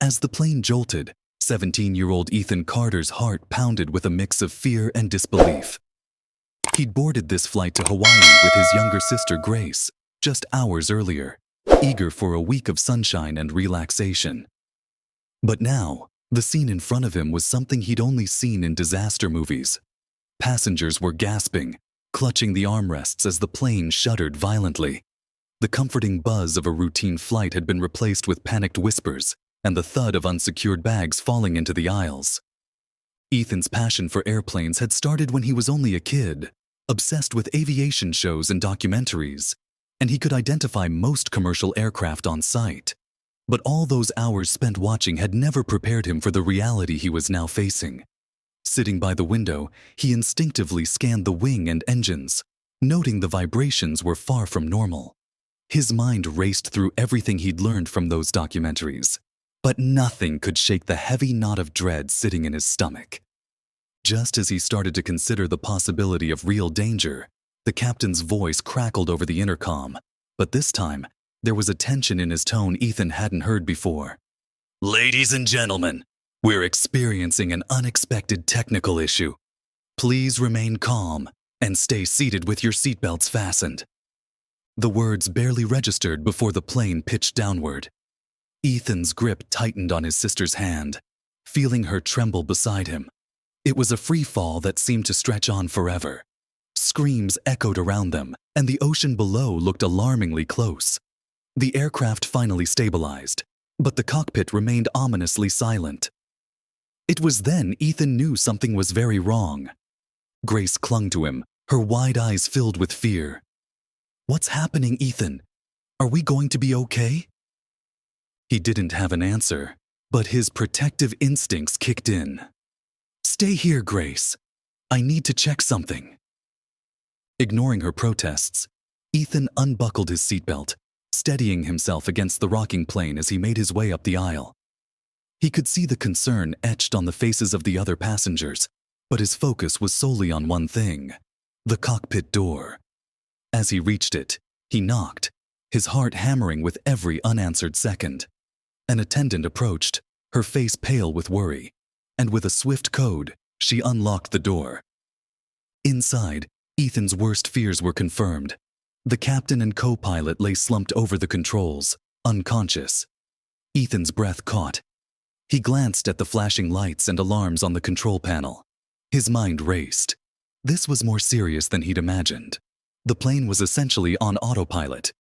As the plane jolted, 17-year-old Ethan Carter's heart pounded with a mix of fear and disbelief. He'd boarded this flight to Hawaii with his younger sister Grace, just hours earlier, eager for a week of sunshine and relaxation. But now, the scene in front of him was something he'd only seen in disaster movies. Passengers were gasping, clutching the armrests as the plane shuddered violently. The comforting buzz of a routine flight had been replaced with panicked whispers and the thud of unsecured bags falling into the aisles. Ethan's passion for airplanes had started when he was only a kid, obsessed with aviation shows and documentaries, and he could identify most commercial aircraft on sight. But all those hours spent watching had never prepared him for the reality he was now facing. Sitting by the window, he instinctively scanned the wing and engines, noting the vibrations were far from normal. His mind raced through everything he'd learned from those documentaries, but nothing could shake the heavy knot of dread sitting in his stomach. Just as he started to consider the possibility of real danger, the captain's voice crackled over the intercom, but this time, there was a tension in his tone Ethan hadn't heard before. "Ladies and gentlemen, we're experiencing an unexpected technical issue. Please remain calm and stay seated with your seatbelts fastened." The words barely registered before the plane pitched downward. Ethan's grip tightened on his sister's hand, feeling her tremble beside him. It was a free fall that seemed to stretch on forever. Screams echoed around them, and the ocean below looked alarmingly close. The aircraft finally stabilized, but the cockpit remained ominously silent. It was then Ethan knew something was very wrong. Grace clung to him, her wide eyes filled with fear. "What's happening, Ethan? Are we going to be okay?" He didn't have an answer, but his protective instincts kicked in. "Stay here, Grace. I need to check something." Ignoring her protests, Ethan unbuckled his seatbelt, steadying himself against the rocking plane as he made his way up the aisle. He could see the concern etched on the faces of the other passengers, but his focus was solely on one thing: the cockpit door. As he reached it, he knocked, his heart hammering with every unanswered second. An attendant approached, her face pale with worry, and with a swift code, she unlocked the door. Inside, Ethan's worst fears were confirmed. The captain and co-pilot lay slumped over the controls, unconscious. Ethan's breath caught. He glanced at the flashing lights and alarms on the control panel. His mind raced. This was more serious than he'd imagined. The plane was essentially on autopilot,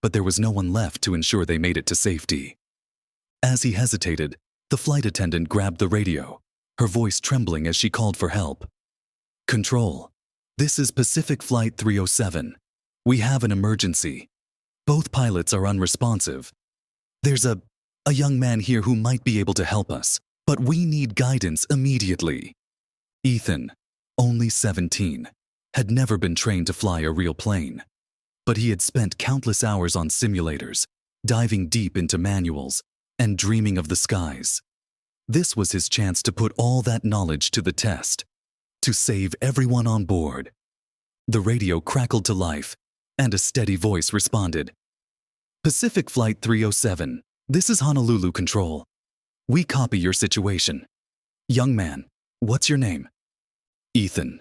but there was no one left to ensure they made it to safety. As he hesitated, the flight attendant grabbed the radio, her voice trembling as she called for help. "Control, this is Pacific Flight 307. We have an emergency. Both pilots are unresponsive. There's a young man here who might be able to help us, but we need guidance immediately." Ethan, only 17, had never been trained to fly a real plane, but he had spent countless hours on simulators, diving deep into manuals, and dreaming of the skies. This was his chance to put all that knowledge to the test, to save everyone on board. The radio crackled to life, and a steady voice responded. "Pacific Flight 307, this is Honolulu Control. We copy your situation. Young man, what's your name?" "Ethan,"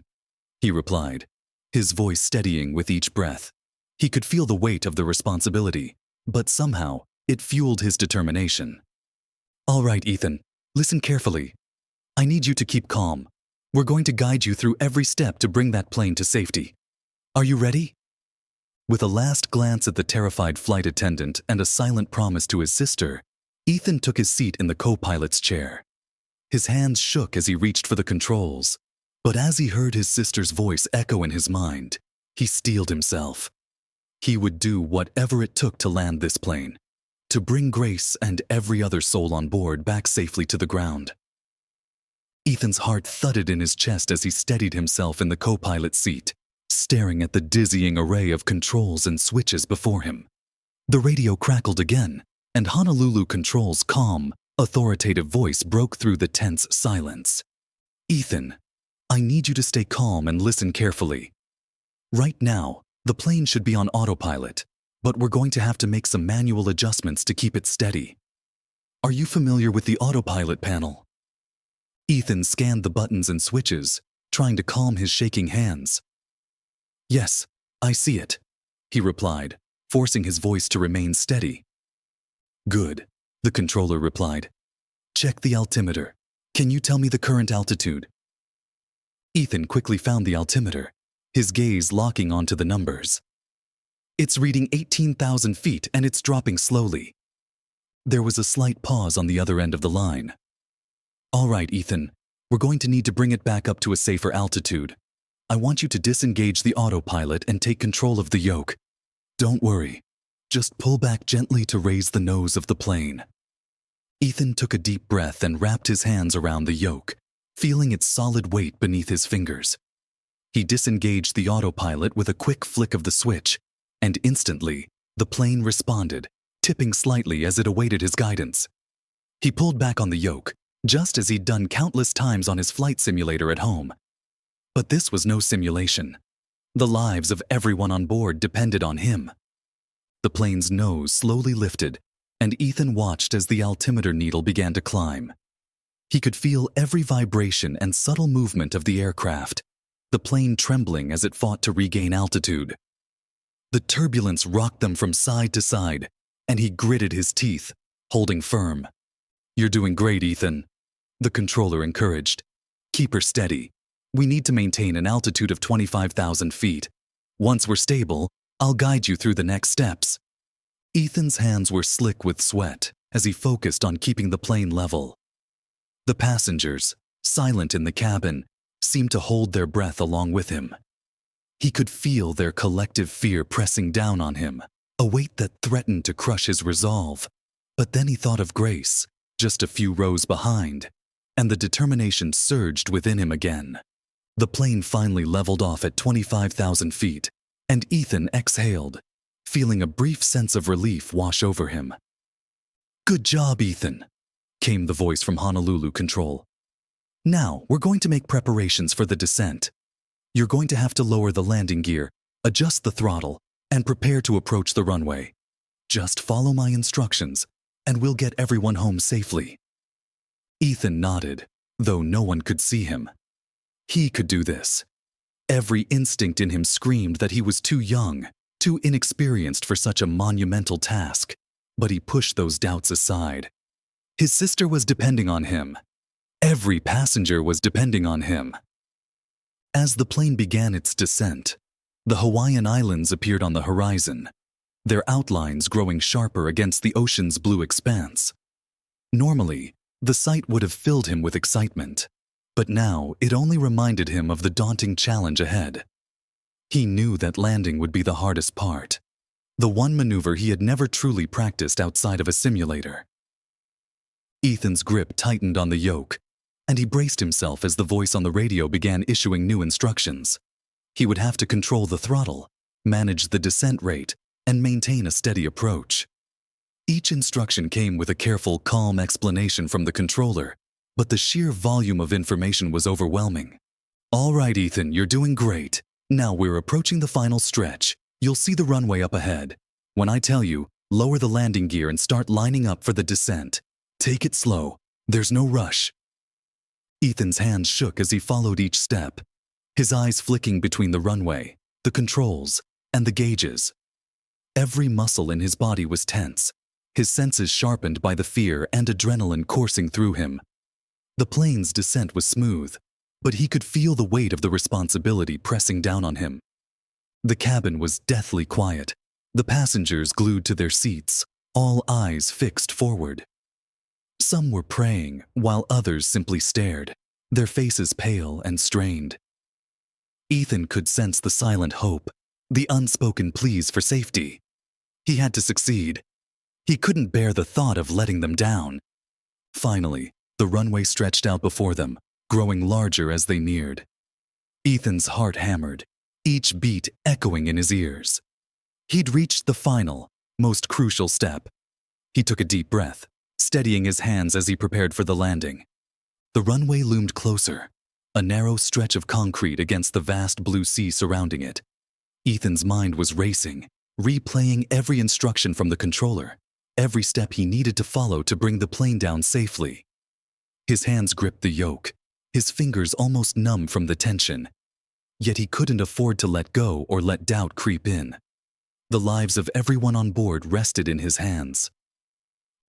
he replied, his voice steadying with each breath. He could feel the weight of the responsibility, but somehow it fueled his determination. "All right, Ethan, listen carefully. I need you to keep calm. We're going to guide you through every step to bring that plane to safety. Are you ready?" With a last glance at the terrified flight attendant and a silent promise to his sister, Ethan took his seat in the co-pilot's chair. His hands shook as he reached for the controls, but as he heard his sister's voice echo in his mind, he steeled himself. He would do whatever it took to land this plane, to bring Grace and every other soul on board back safely to the ground. Ethan's heart thudded in his chest as he steadied himself in the co-pilot's seat, staring at the dizzying array of controls and switches before him. The radio crackled again, and Honolulu Control's calm, authoritative voice broke through the tense silence. "Ethan, I need you to stay calm and listen carefully. Right now, the plane should be on autopilot, but we're going to have to make some manual adjustments to keep it steady. Are you familiar with the autopilot panel? Ethan scanned the buttons and switches, trying to calm his shaking hands. Yes, I see it, he replied, forcing his voice to remain steady. Good, the controller replied. Check the altimeter. Can you tell me the current altitude? Ethan quickly found the altimeter, his gaze locking onto the numbers. It's reading 18,000 feet and it's dropping slowly. There was a slight pause on the other end of the line. All right, Ethan, we're going to need to bring it back up to a safer altitude. I want you to disengage the autopilot and take control of the yoke. Don't worry. Just pull back gently to raise the nose of the plane. Ethan took a deep breath and wrapped his hands around the yoke, feeling its solid weight beneath his fingers. He disengaged the autopilot with a quick flick of the switch, and instantly, the plane responded, tipping slightly as it awaited his guidance. He pulled back on the yoke, just as he'd done countless times on his flight simulator at home. But this was no simulation. The lives of everyone on board depended on him. The plane's nose slowly lifted, and Ethan watched as the altimeter needle began to climb. He could feel every vibration and subtle movement of the aircraft, the plane trembling as it fought to regain altitude. The turbulence rocked them from side to side, and he gritted his teeth, holding firm. You're doing great, Ethan, the controller encouraged. Keep her steady. We need to maintain an altitude of 25,000 feet. Once we're stable, I'll guide you through the next steps. Ethan's hands were slick with sweat as he focused on keeping the plane level. The passengers, silent in the cabin, seemed to hold their breath along with him. He could feel their collective fear pressing down on him, a weight that threatened to crush his resolve. But then he thought of Grace, just a few rows behind, and the determination surged within him again. The plane finally leveled off at 25,000 feet, and Ethan exhaled, feeling a brief sense of relief wash over him. Good job, Ethan, came the voice from Honolulu Control. Now, we're going to make preparations for the descent. You're going to have to lower the landing gear, adjust the throttle, and prepare to approach the runway. Just follow my instructions, and we'll get everyone home safely. Ethan nodded, though no one could see him. He could do this. Every instinct in him screamed that he was too young, too inexperienced for such a monumental task, but he pushed those doubts aside. His sister was depending on him. Every passenger was depending on him. As the plane began its descent, the Hawaiian Islands appeared on the horizon, their outlines growing sharper against the ocean's blue expanse. Normally, the sight would have filled him with excitement, but now it only reminded him of the daunting challenge ahead. He knew that landing would be the hardest part, the one maneuver he had never truly practiced outside of a simulator. Ethan's grip tightened on the yoke, and he braced himself as the voice on the radio began issuing new instructions. He would have to control the throttle, manage the descent rate, and maintain a steady approach. Each instruction came with a careful, calm explanation from the controller, but the sheer volume of information was overwhelming. All right, Ethan, you're doing great. Now we're approaching the final stretch. You'll see the runway up ahead. When I tell you, lower the landing gear and start lining up for the descent. Take it slow. There's no rush. Ethan's hands shook as he followed each step, his eyes flicking between the runway, the controls, and the gauges. Every muscle in his body was tense, his senses sharpened by the fear and adrenaline coursing through him. The plane's descent was smooth, but he could feel the weight of the responsibility pressing down on him. The cabin was deathly quiet, the passengers glued to their seats, all eyes fixed forward. Some were praying, while others simply stared, their faces pale and strained. Ethan could sense the silent hope, the unspoken pleas for safety. He had to succeed. He couldn't bear the thought of letting them down. Finally, the runway stretched out before them, growing larger as they neared. Ethan's heart hammered, each beat echoing in his ears. He'd reached the final, most crucial step. He took a deep breath, steadying his hands as he prepared for the landing. The runway loomed closer, a narrow stretch of concrete against the vast blue sea surrounding it. Ethan's mind was racing, replaying every instruction from the controller. every step he needed to follow to bring the plane down safely. His hands gripped the yoke, his fingers almost numb from the tension. Yet he couldn't afford to let go or let doubt creep in. The lives of everyone on board rested in his hands.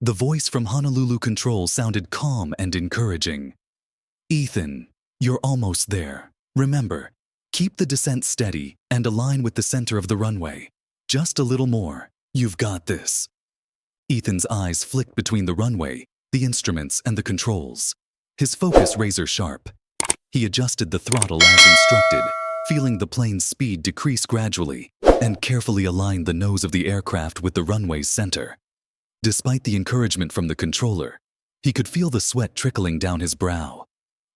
The voice from Honolulu Control sounded calm and encouraging. "Ethan, you're almost there. Remember, keep the descent steady and align with the center of the runway. Just a little more. You've got this." Ethan's eyes flicked between the runway, the instruments, and the controls. His focus razor sharp. He adjusted the throttle as instructed, feeling the plane's speed decrease gradually, and carefully aligned the nose of the aircraft with the runway's center. Despite the encouragement from the controller, he could feel the sweat trickling down his brow,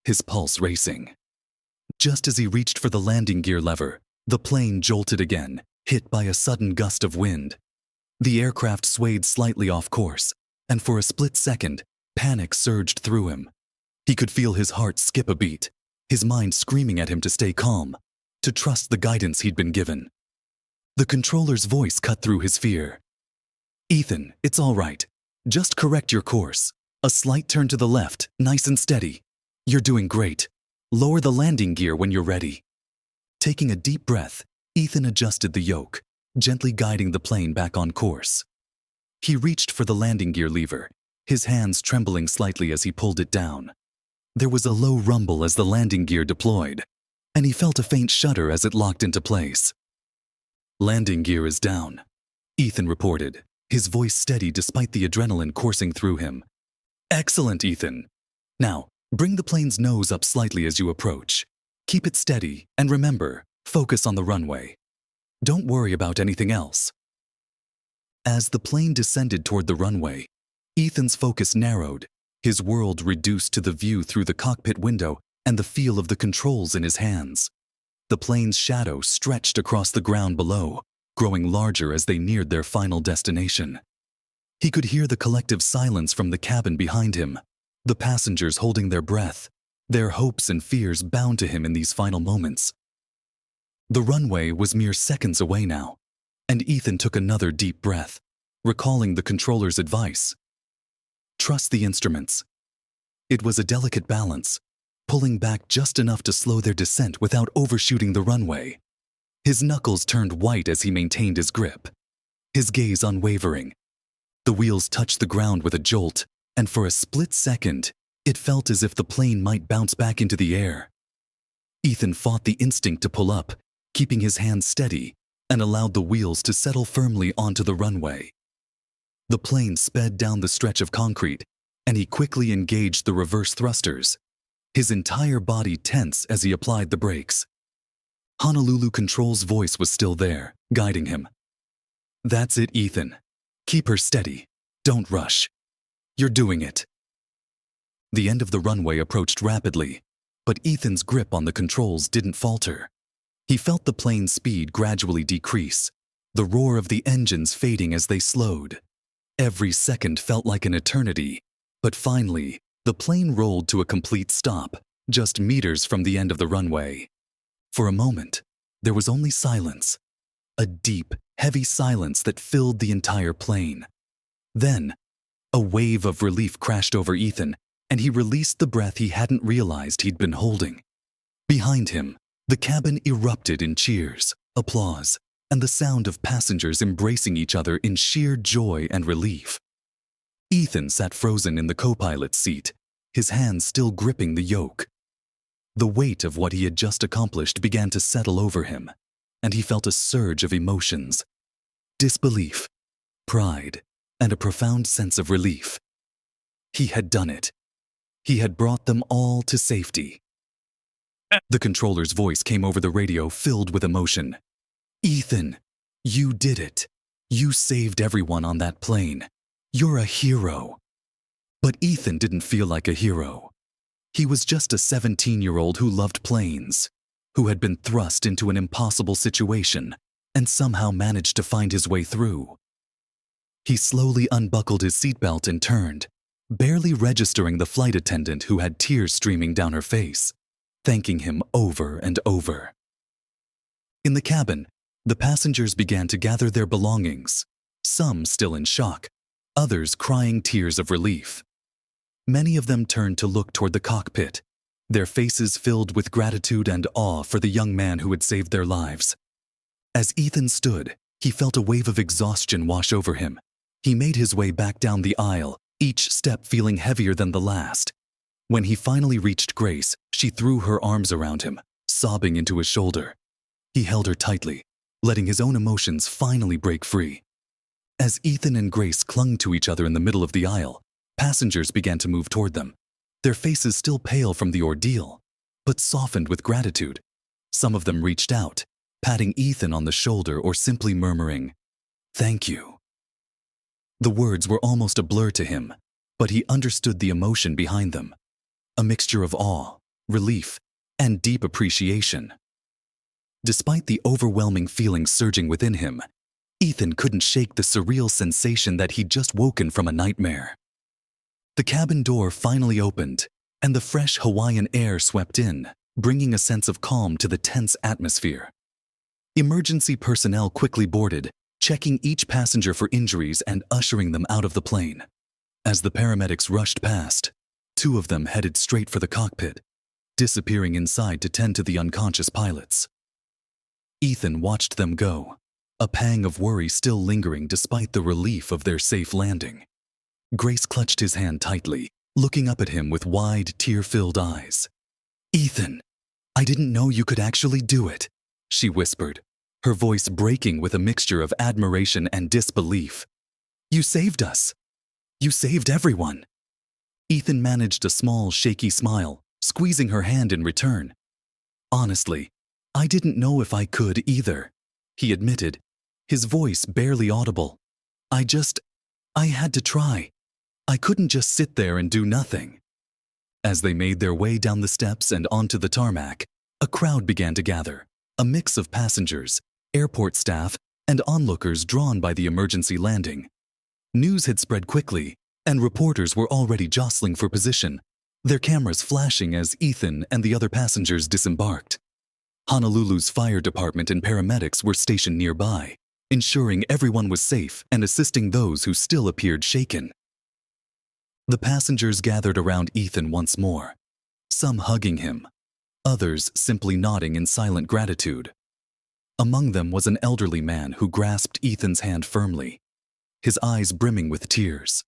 his pulse racing. Just as he reached for the landing gear lever, the plane jolted again, hit by a sudden gust of wind. The aircraft swayed slightly off course, and for a split second, panic surged through him. He could feel his heart skip a beat, his mind screaming at him to stay calm, to trust the guidance he'd been given. The controller's voice cut through his fear. "Ethan, it's all right. Just correct your course. A slight turn to the left, nice and steady. You're doing great. Lower the landing gear when you're ready." Taking a deep breath, Ethan adjusted the yoke, gently guiding the plane back on course. He reached for the landing gear lever, his hands trembling slightly as he pulled it down. There was a low rumble as the landing gear deployed, and he felt a faint shudder as it locked into place. "Landing gear is down," Ethan reported, his voice steady despite the adrenaline coursing through him. "Excellent, Ethan. Now, bring the plane's nose up slightly as you approach. Keep it steady, and remember, focus on the runway. Don't worry about anything else." As the plane descended toward the runway, Ethan's focus narrowed, his world reduced to the view through the cockpit window and the feel of the controls in his hands. The plane's shadow stretched across the ground below, growing larger as they neared their final destination. He could hear the collective silence from the cabin behind him, the passengers holding their breath, their hopes and fears bound to him in these final moments. The runway was mere seconds away now, and Ethan took another deep breath, recalling the controller's advice. Trust the instruments. It was a delicate balance, pulling back just enough to slow their descent without overshooting the runway. His knuckles turned white as he maintained his grip, his gaze unwavering. The wheels touched the ground with a jolt, and for a split second, it felt as if the plane might bounce back into the air. Ethan fought the instinct to pull up, keeping his hands steady, and allowed the wheels to settle firmly onto the runway. The plane sped down the stretch of concrete, and he quickly engaged the reverse thrusters, his entire body tense as he applied the brakes. Honolulu Control's voice was still there, guiding him. "That's it, Ethan. Keep her steady. Don't rush. You're doing it." The end of the runway approached rapidly, but Ethan's grip on the controls didn't falter. He felt the plane's speed gradually decrease, the roar of the engines fading as they slowed. Every second felt like an eternity, but finally, the plane rolled to a complete stop, just meters from the end of the runway. For a moment, there was only silence, a deep, heavy silence that filled the entire plane. Then, a wave of relief crashed over Ethan, and he released the breath he hadn't realized he'd been holding. Behind him, the cabin erupted in cheers, applause, and the sound of passengers embracing each other in sheer joy and relief. Ethan sat frozen in the co-pilot's seat, his hands still gripping the yoke. The weight of what he had just accomplished began to settle over him, and he felt a surge of emotions: disbelief, pride, and a profound sense of relief. He had done it. He had brought them all to safety. The controller's voice came over the radio, filled with emotion. "Ethan, you did it. You saved everyone on that plane. You're a hero." But Ethan didn't feel like a hero. He was just a 17-year-old who loved planes, who had been thrust into an impossible situation and somehow managed to find his way through. He slowly unbuckled his seatbelt and turned, barely registering the flight attendant who had tears streaming down her face, thanking him over and over. In the cabin, the passengers began to gather their belongings, some still in shock, others crying tears of relief. Many of them turned to look toward the cockpit, their faces filled with gratitude and awe for the young man who had saved their lives. As Ethan stood, he felt a wave of exhaustion wash over him. He made his way back down the aisle, each step feeling heavier than the last. When he finally reached Grace, she threw her arms around him, sobbing into his shoulder. He held her tightly, letting his own emotions finally break free. As Ethan and Grace clung to each other in the middle of the aisle, passengers began to move toward them, their faces still pale from the ordeal, but softened with gratitude. Some of them reached out, patting Ethan on the shoulder or simply murmuring, "Thank you." The words were almost a blur to him, but he understood the emotion behind them, a mixture of awe, relief, and deep appreciation. Despite the overwhelming feelings surging within him, Ethan couldn't shake the surreal sensation that he'd just woken from a nightmare. The cabin door finally opened, and the fresh Hawaiian air swept in, bringing a sense of calm to the tense atmosphere. Emergency personnel quickly boarded, checking each passenger for injuries and ushering them out of the plane. As the paramedics rushed past, 2 of them headed straight for the cockpit, disappearing inside to tend to the unconscious pilots. Ethan watched them go, a pang of worry still lingering despite the relief of their safe landing. Grace clutched his hand tightly, looking up at him with wide, tear-filled eyes. "Ethan, I didn't know you could actually do it," she whispered, her voice breaking with a mixture of admiration and disbelief. "You saved us. You saved everyone." Ethan managed a small, shaky smile, squeezing her hand in return. "Honestly, I didn't know if I could either," he admitted, his voice barely audible. I had to try. I couldn't just sit there and do nothing." As they made their way down the steps and onto the tarmac, a crowd began to gather, a mix of passengers, airport staff, and onlookers drawn by the emergency landing. News had spread quickly, and reporters were already jostling for position, their cameras flashing as Ethan and the other passengers disembarked. Honolulu's fire department and paramedics were stationed nearby, ensuring everyone was safe and assisting those who still appeared shaken. The passengers gathered around Ethan once more, some hugging him, others simply nodding in silent gratitude. Among them was an elderly man who grasped Ethan's hand firmly, his eyes brimming with tears.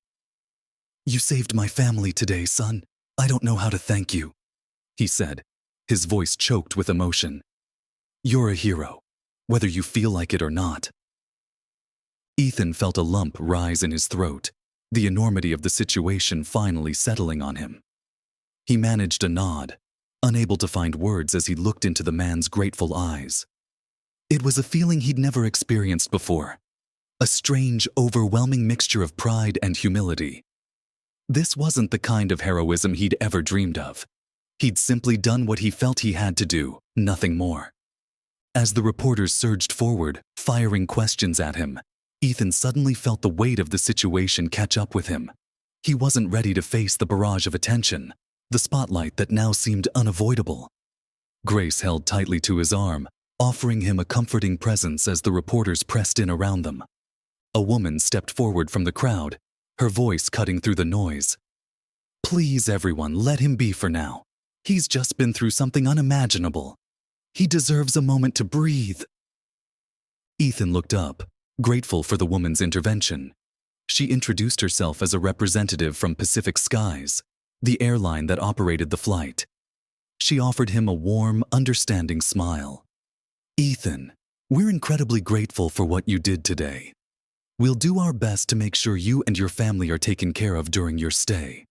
"You saved my family today, son. I don't know how to thank you," he said, his voice choked with emotion. "You're a hero, whether you feel like it or not." Ethan felt a lump rise in his throat, the enormity of the situation finally settling on him. He managed a nod, unable to find words as he looked into the man's grateful eyes. It was a feeling he'd never experienced before, a strange, overwhelming mixture of pride and humility. This wasn't the kind of heroism he'd ever dreamed of. He'd simply done what he felt he had to do, nothing more. As the reporters surged forward, firing questions at him, Ethan suddenly felt the weight of the situation catch up with him. He wasn't ready to face the barrage of attention, the spotlight that now seemed unavoidable. Grace held tightly to his arm, offering him a comforting presence as the reporters pressed in around them. A woman stepped forward from the crowd, her voice cutting through the noise. "Please, everyone, let him be for now. He's just been through something unimaginable. He deserves a moment to breathe." Ethan looked up, grateful for the woman's intervention. She introduced herself as a representative from Pacific Skies, the airline that operated the flight. She offered him a warm, understanding smile. "Ethan, we're incredibly grateful for what you did today. We'll do our best to make sure you and your family are taken care of during your stay."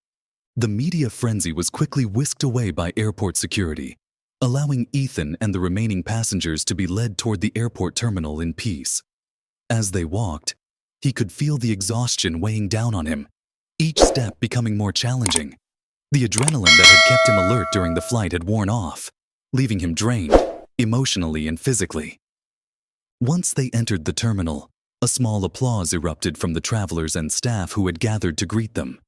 The media frenzy was quickly whisked away by airport security, allowing Ethan and the remaining passengers to be led toward the airport terminal in peace. As they walked, he could feel the exhaustion weighing down on him, each step becoming more challenging. The adrenaline that had kept him alert during the flight had worn off, leaving him drained, emotionally and physically. Once they entered the terminal, a small applause erupted from the travelers and staff who had gathered to greet them.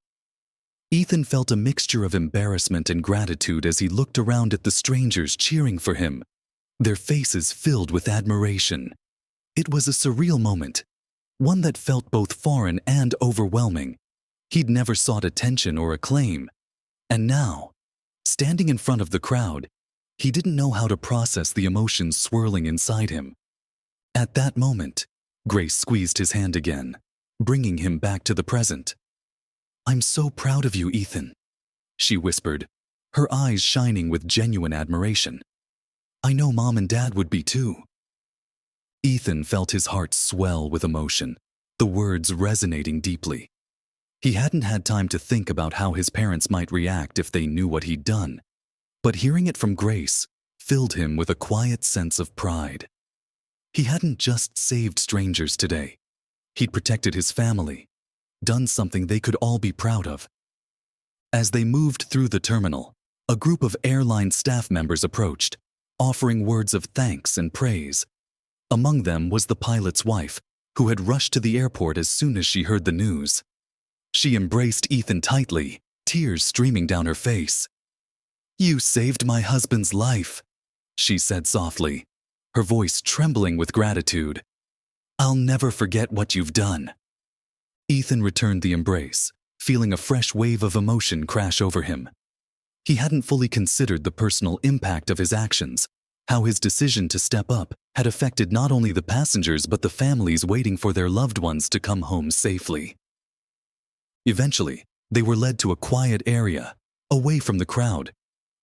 Ethan felt a mixture of embarrassment and gratitude as he looked around at the strangers cheering for him, their faces filled with admiration. It was a surreal moment, one that felt both foreign and overwhelming. He'd never sought attention or acclaim, and now, standing in front of the crowd, he didn't know how to process the emotions swirling inside him. At that moment, Grace squeezed his hand again, bringing him back to the present. "I'm so proud of you, Ethan," she whispered, her eyes shining with genuine admiration. "I know Mom and Dad would be too." Ethan felt his heart swell with emotion, the words resonating deeply. He hadn't had time to think about how his parents might react if they knew what he'd done, but hearing it from Grace filled him with a quiet sense of pride. He hadn't just saved strangers today. He'd protected his family, done something they could all be proud of. As they moved through the terminal, a group of airline staff members approached, offering words of thanks and praise. Among them was the pilot's wife, who had rushed to the airport as soon as she heard the news. She embraced Ethan tightly, tears streaming down her face. "You saved my husband's life," she said softly, her voice trembling with gratitude. "I'll never forget what you've done." Ethan returned the embrace, feeling a fresh wave of emotion crash over him. He hadn't fully considered the personal impact of his actions, how his decision to step up had affected not only the passengers but the families waiting for their loved ones to come home safely. Eventually, they were led to a quiet area, away from the crowd,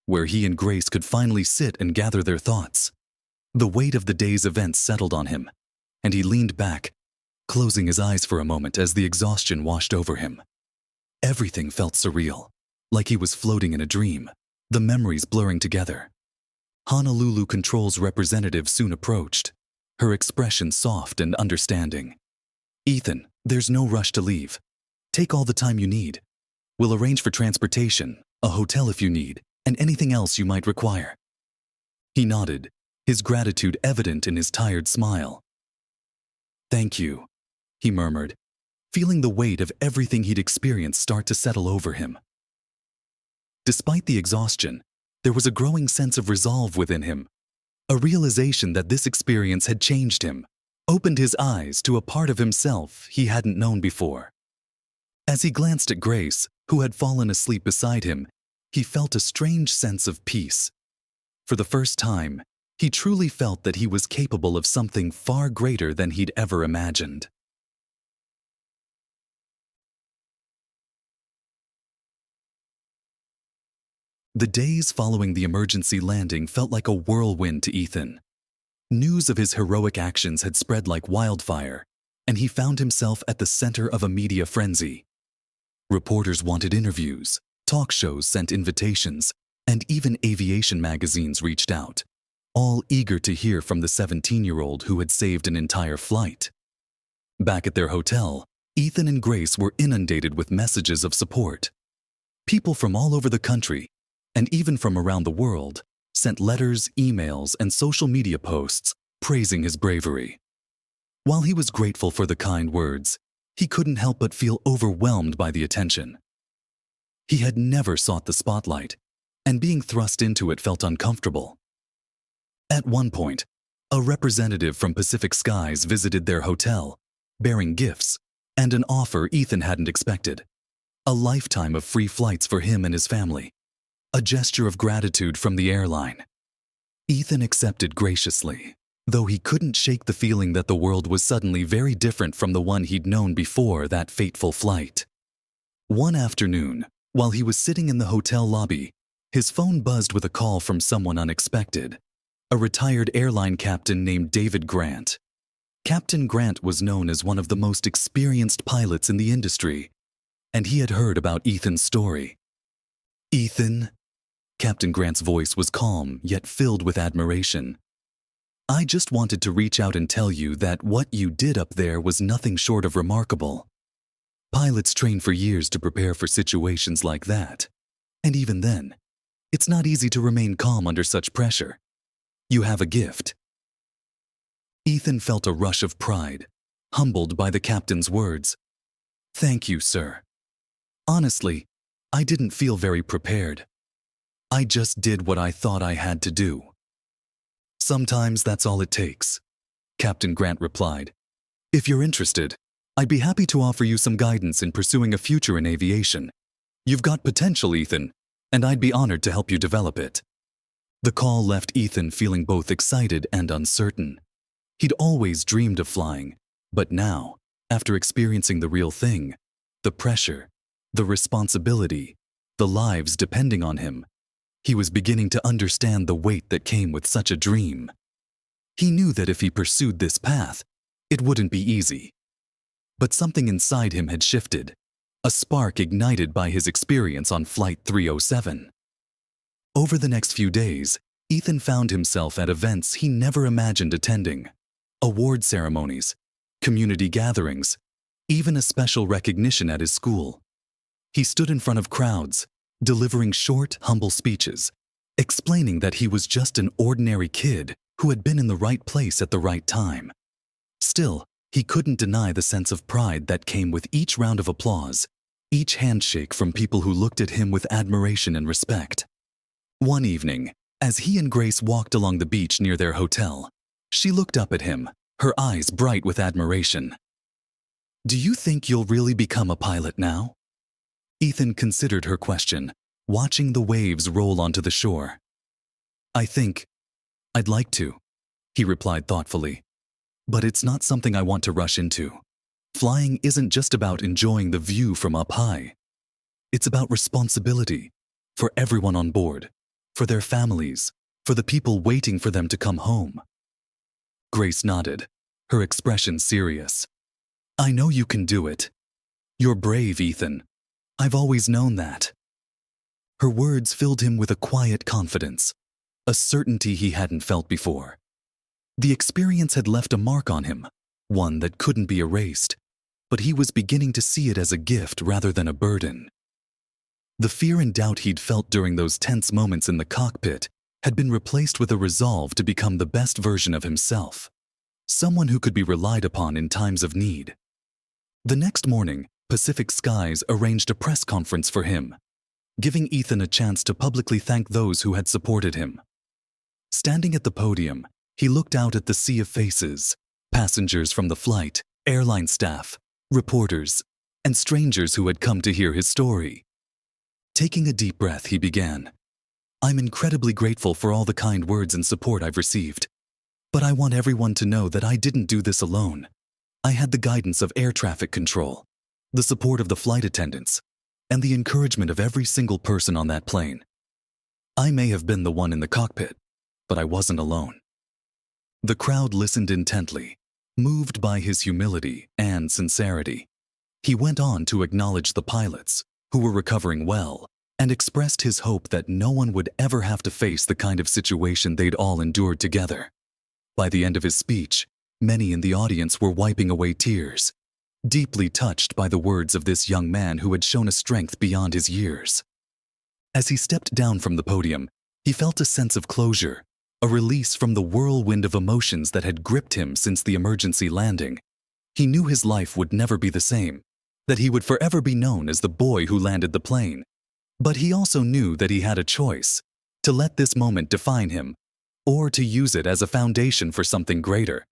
where he and Grace could finally sit and gather their thoughts. The weight of the day's events settled on him, and he leaned back, closing his eyes for a moment as the exhaustion washed over him. Everything felt surreal, like he was floating in a dream, the memories blurring together. Honolulu Control's representative soon approached, her expression soft and understanding. "Ethan, there's no rush to leave. Take all the time you need. We'll arrange for transportation, a hotel if you need, and anything else you might require." He nodded, his gratitude evident in his tired smile. "Thank you," he murmured, feeling the weight of everything he'd experienced start to settle over him. Despite the exhaustion, there was a growing sense of resolve within him, a realization that this experience had changed him, opened his eyes to a part of himself he hadn't known before. As he glanced at Grace, who had fallen asleep beside him, he felt a strange sense of peace. For the first time, he truly felt that he was capable of something far greater than he'd ever imagined. The days following the emergency landing felt like a whirlwind to Ethan. News of his heroic actions had spread like wildfire, and he found himself at the center of a media frenzy. Reporters wanted interviews, talk shows sent invitations, and even aviation magazines reached out, all eager to hear from the 17-year-old who had saved an entire flight. Back at their hotel, Ethan and Grace were inundated with messages of support. People from all over the country, and even from around the world, sent letters, emails, and social media posts praising his bravery. While he was grateful for the kind words, he couldn't help but feel overwhelmed by the attention. He had never sought the spotlight, and being thrust into it felt uncomfortable. At one point, a representative from Pacific Skies visited their hotel, bearing gifts and an offer Ethan hadn't expected: a lifetime of free flights for him and his family. A gesture of gratitude from the airline. Ethan accepted graciously, though he couldn't shake the feeling that the world was suddenly very different from the one he'd known before that fateful flight. One afternoon, while he was sitting in the hotel lobby, his phone buzzed with a call from someone unexpected, a retired airline captain named David Grant. Captain Grant was known as one of the most experienced pilots in the industry, and he had heard about Ethan's story. "Ethan," Captain Grant's voice was calm yet filled with admiration. "I just wanted to reach out and tell you that what you did up there was nothing short of remarkable. Pilots train for years to prepare for situations like that, and even then, it's not easy to remain calm under such pressure. You have a gift." Ethan felt a rush of pride, humbled by the captain's words. "Thank you, sir. Honestly, I didn't feel very prepared. I just did what I thought I had to do." "Sometimes that's all it takes," Captain Grant replied. "If you're interested, I'd be happy to offer you some guidance in pursuing a future in aviation. You've got potential, Ethan, and I'd be honored to help you develop it." The call left Ethan feeling both excited and uncertain. He'd always dreamed of flying, but now, after experiencing the real thing, the pressure, the responsibility, the lives depending on him, he was beginning to understand the weight that came with such a dream. He knew that if he pursued this path, it wouldn't be easy. But something inside him had shifted, a spark ignited by his experience on Flight 307. Over the next few days, Ethan found himself at events he never imagined attending: award ceremonies, community gatherings, even a special recognition at his school. He stood in front of crowds, delivering short, humble speeches, explaining that he was just an ordinary kid who had been in the right place at the right time. Still, he couldn't deny the sense of pride that came with each round of applause, each handshake from people who looked at him with admiration and respect. One evening, as he and Grace walked along the beach near their hotel, she looked up at him, her eyes bright with admiration. "Do you think you'll really become a pilot now?" Ethan considered her question, watching the waves roll onto the shore. "I think I'd like to," he replied thoughtfully. "But it's not something I want to rush into. Flying isn't just about enjoying the view from up high. It's about responsibility for everyone on board, for their families, for the people waiting for them to come home." Grace nodded, her expression serious. "I know you can do it. You're brave, Ethan. I've always known that." Her words filled him with a quiet confidence, a certainty he hadn't felt before. The experience had left a mark on him, one that couldn't be erased, but he was beginning to see it as a gift rather than a burden. The fear and doubt he'd felt during those tense moments in the cockpit had been replaced with a resolve to become the best version of himself, someone who could be relied upon in times of need. The next morning, Pacific Skies arranged a press conference for him, giving Ethan a chance to publicly thank those who had supported him. Standing at the podium, he looked out at the sea of faces, passengers from the flight, airline staff, reporters, and strangers who had come to hear his story. Taking a deep breath, he began, "I'm incredibly grateful for all the kind words and support I've received. But I want everyone to know that I didn't do this alone. I had the guidance of air traffic control, the support of the flight attendants, and the encouragement of every single person on that plane. I may have been the one in the cockpit, but I wasn't alone." The crowd listened intently, moved by his humility and sincerity. He went on to acknowledge the pilots, who were recovering well, and expressed his hope that no one would ever have to face the kind of situation they'd all endured together. By the end of his speech, many in the audience were wiping away tears, deeply touched by the words of this young man who had shown a strength beyond his years. As he stepped down from the podium, he felt a sense of closure, a release from the whirlwind of emotions that had gripped him since the emergency landing. He knew his life would never be the same, that he would forever be known as the boy who landed the plane. But he also knew that he had a choice, to let this moment define him, or to use it as a foundation for something greater.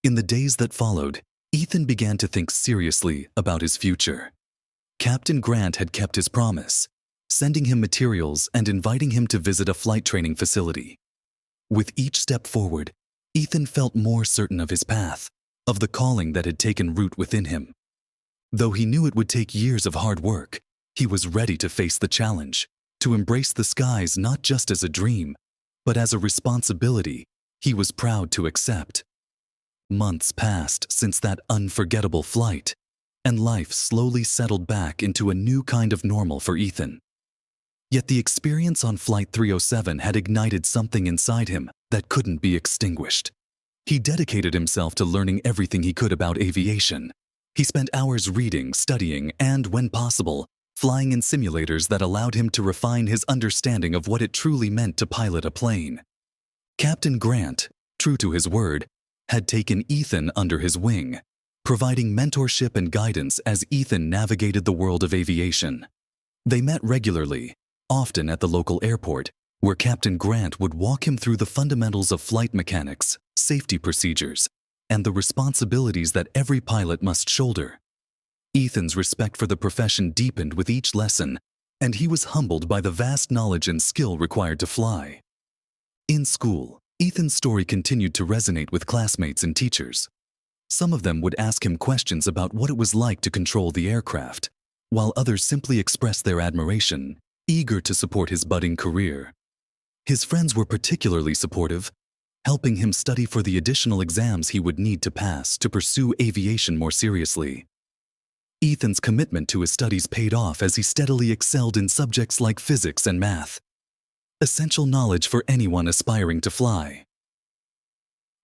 In the days that followed, Ethan began to think seriously about his future. Captain Grant had kept his promise, sending him materials and inviting him to visit a flight training facility. With each step forward, Ethan felt more certain of his path, of the calling that had taken root within him. Though he knew it would take years of hard work, he was ready to face the challenge, to embrace the skies not just as a dream, but as a responsibility he was proud to accept. Months passed since that unforgettable flight, and life slowly settled back into a new kind of normal for Ethan. Yet the experience on Flight 307 had ignited something inside him that couldn't be extinguished. He dedicated himself to learning everything he could about aviation. He spent hours reading, studying, and, when possible, flying in simulators that allowed him to refine his understanding of what it truly meant to pilot a plane. Captain Grant, true to his word, had taken Ethan under his wing, providing mentorship and guidance as Ethan navigated the world of aviation. They met regularly, often at the local airport, where Captain Grant would walk him through the fundamentals of flight mechanics, safety procedures, and the responsibilities that every pilot must shoulder. Ethan's respect for the profession deepened with each lesson, and he was humbled by the vast knowledge and skill required to fly. In school, Ethan's story continued to resonate with classmates and teachers. Some of them would ask him questions about what it was like to control the aircraft, while others simply expressed their admiration, eager to support his budding career. His friends were particularly supportive, helping him study for the additional exams he would need to pass to pursue aviation more seriously. Ethan's commitment to his studies paid off as he steadily excelled in subjects like physics and math, essential knowledge for anyone aspiring to fly.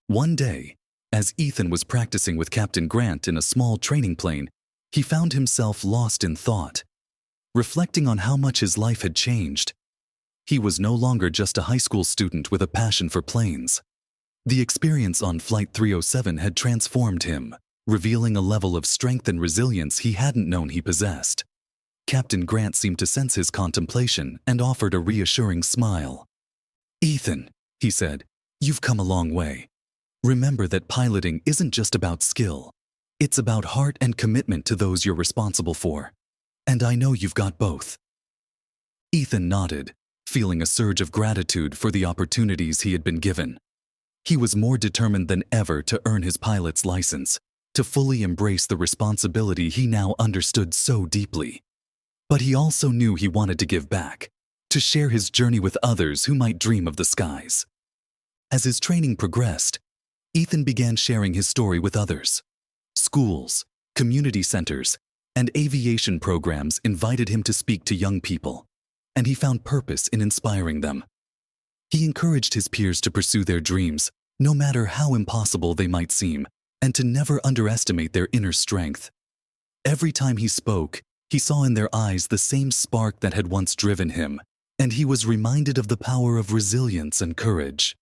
One day, as Ethan was practicing with Captain Grant in a small training plane, he found himself lost in thought, reflecting on how much his life had changed. He was no longer just a high school student with a passion for planes. The experience on Flight 307 had transformed him, revealing a level of strength and resilience he hadn't known he possessed. Captain Grant seemed to sense his contemplation and offered a reassuring smile. "Ethan," he said, "you've come a long way. Remember that piloting isn't just about skill. It's about heart and commitment to those you're responsible for. And I know you've got both." Ethan nodded, feeling a surge of gratitude for the opportunities he had been given. He was more determined than ever to earn his pilot's license, to fully embrace the responsibility he now understood so deeply. But he also knew he wanted to give back, to share his journey with others who might dream of the skies. As his training progressed, Ethan began sharing his story with others. Schools, community centers, and aviation programs invited him to speak to young people, and he found purpose in inspiring them. He encouraged his peers to pursue their dreams, no matter how impossible they might seem, and to never underestimate their inner strength. Every time he spoke, he saw in their eyes the same spark that had once driven him, and he was reminded of the power of resilience and courage.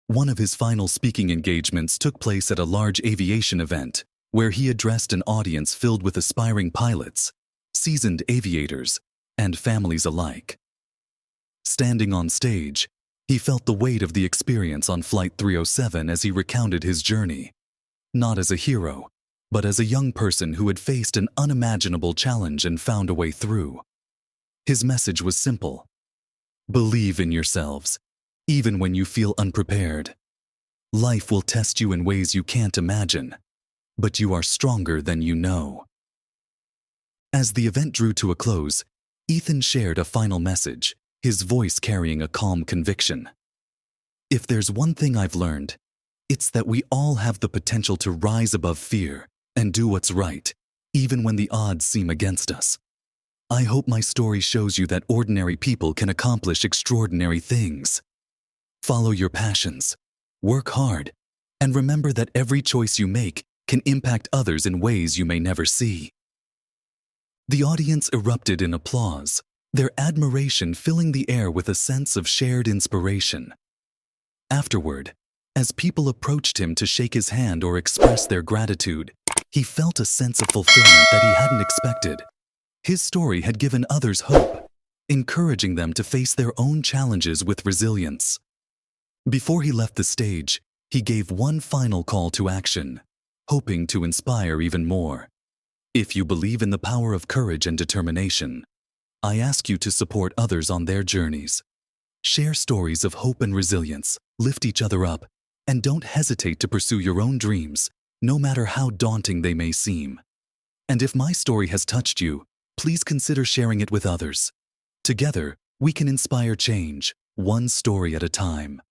One of his final speaking engagements took place at a large aviation event, where he addressed an audience filled with aspiring pilots, seasoned aviators, and families alike. Standing on stage, he felt the weight of the experience on Flight 307 as he recounted his journey, not as a hero, but as a young person who had faced an unimaginable challenge and found a way through. His message was simple: believe in yourselves, even when you feel unprepared. Life will test you in ways you can't imagine, but you are stronger than you know. As the event drew to a close, Ethan shared a final message, his voice carrying a calm conviction. "If there's one thing I've learned, it's that we all have the potential to rise above fear and do what's right, even when the odds seem against us. I hope my story shows you that ordinary people can accomplish extraordinary things. Follow your passions, work hard, and remember that every choice you make can impact others in ways you may never see." The audience erupted in applause, their admiration filling the air with a sense of shared inspiration. Afterward, as people approached him to shake his hand or express their gratitude, he felt a sense of fulfillment that he hadn't expected. His story had given others hope, encouraging them to face their own challenges with resilience. Before he left the stage, he gave one final call to action, hoping to inspire even more. If you believe in the power of courage and determination, I ask you to support others on their journeys. Share stories of hope and resilience, lift each other up, and don't hesitate to pursue your own dreams, no matter how daunting they may seem. And if my story has touched you, please consider sharing it with others. Together, we can inspire change, one story at a time.